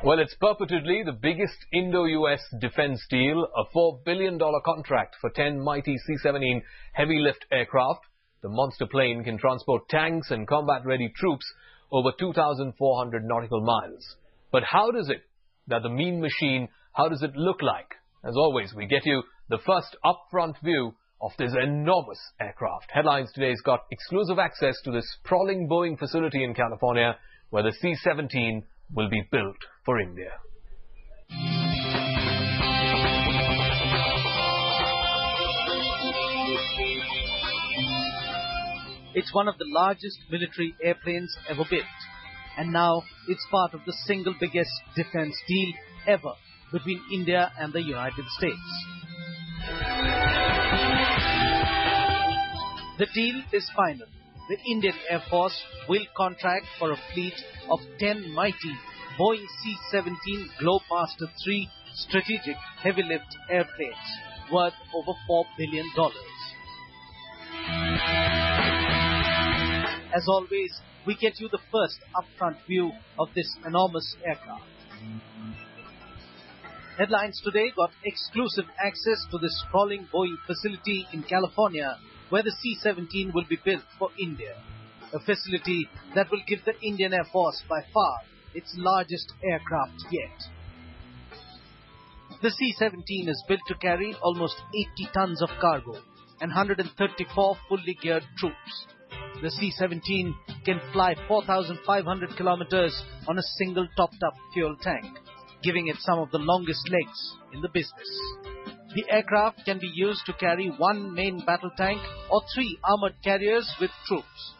Well, it's purportedly the biggest Indo-US defense deal, a $4 billion contract for 10 mighty C-17 heavy-lift aircraft. The monster plane can transport tanks and combat-ready troops over 2,400 nautical miles. But how does it look like? As always, we get you the first up-front view of this enormous aircraft. Headlines Today's got exclusive access to this sprawling Boeing facility in California where the C-17 will be built for India. It's one of the largest military airplanes ever built, and now it's part of the single biggest defense deal ever between India and the United States. The deal is final. The Indian Air Force will contract for a fleet of 10 mighty Boeing C-17 Globemaster III strategic heavy-lift airplanes worth over $4 billion. As always, we get you the first upfront view of this enormous aircraft. Headlines Today got exclusive access to the sprawling Boeing facility in California where the C-17 will be built for India, a facility that will give the Indian Air Force by far its largest aircraft yet. The C-17 is built to carry almost 80 tons of cargo and 134 fully geared troops. The C-17 can fly 4,500 kilometers on a single topped-up fuel tank, giving it some of the longest legs in the business. The aircraft can be used to carry one main battle tank or 3 armored carriers with troops.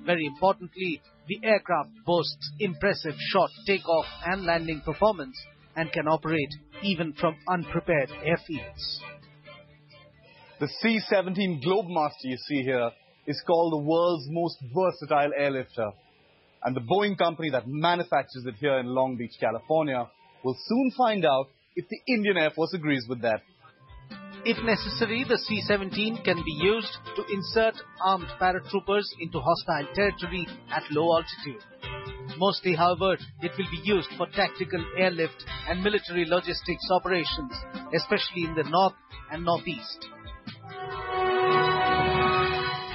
Very importantly, the aircraft boasts impressive short takeoff and landing performance and can operate even from unprepared airfields. The C-17 Globemaster you see here is called the world's most versatile airlifter. And the Boeing company that manufactures it here in Long Beach, California, will soon find out if the Indian Air Force agrees with that. If necessary, the C-17 can be used to insert armed paratroopers into hostile territory at low altitude. Mostly, however, it will be used for tactical airlift and military logistics operations, especially in the north and northeast.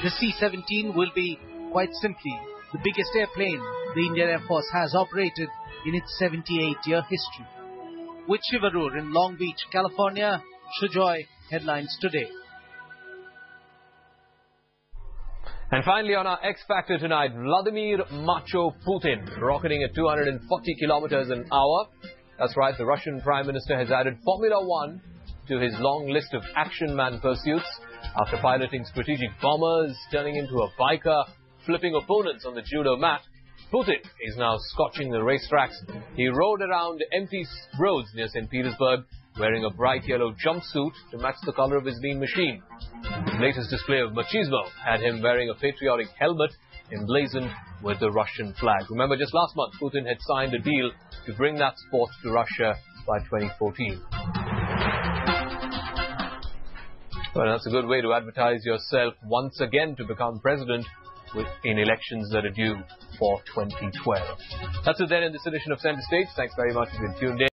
The C-17 will be, quite simply, the biggest airplane the Indian Air Force has operated in its 78-year history. With Shivarur in Long Beach, California, Shujoy, Headlines Today. And finally on our X Factor tonight, Vladimir Macho Putin rocketing at 240 kilometers an hour. That's right, the Russian Prime Minister has added Formula One to his long list of action man pursuits after piloting strategic bombers, turning into a biker, flipping opponents on the judo mat. Putin is now scorching the racetracks. He rode around empty roads near St. Petersburg wearing a bright yellow jumpsuit to match the color of his lean machine. The latest display of machismo had him wearing a patriotic helmet emblazoned with the Russian flag. Remember, just last month, Putin had signed a deal to bring that sport to Russia by 2014. Well, that's a good way to advertise yourself once again to become president in elections that are due for 2012. That's it then in this edition of Center Stage. Thanks very much for being tuned in.